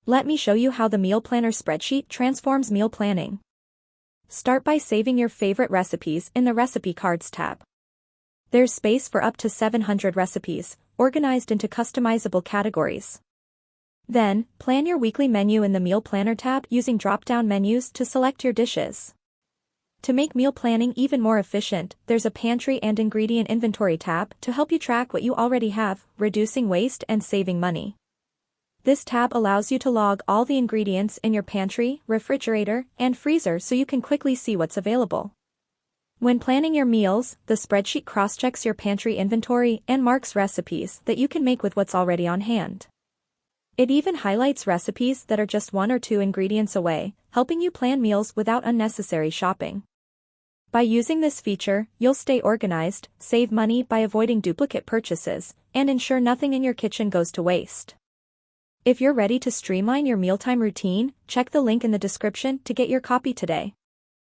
Let me show you how the Meal Planner Spreadsheet transforms meal planning. Start by saving your favorite recipes in the Recipe Cards tab. There's space for up to 700 recipes, organized into customizable categories. Then, plan your weekly menu in the Meal Planner tab using drop-down menus to select your dishes. To make meal planning even more efficient, there's a Pantry and Ingredient Inventory tab to help you track what you already have, reducing waste and saving money. This tab allows you to log all the ingredients in your pantry, refrigerator, and freezer so you can quickly see what's available. When planning your meals, the spreadsheet cross-checks your pantry inventory and marks recipes that you can make with what's already on hand. It even highlights recipes that are just 1 or 2 ingredients away, helping you plan meals without unnecessary shopping. By using this feature, you'll stay organized, save money by avoiding duplicate purchases, and ensure nothing in your kitchen goes to waste. If you're ready to streamline your mealtime routine, check the link in the description to get your copy today.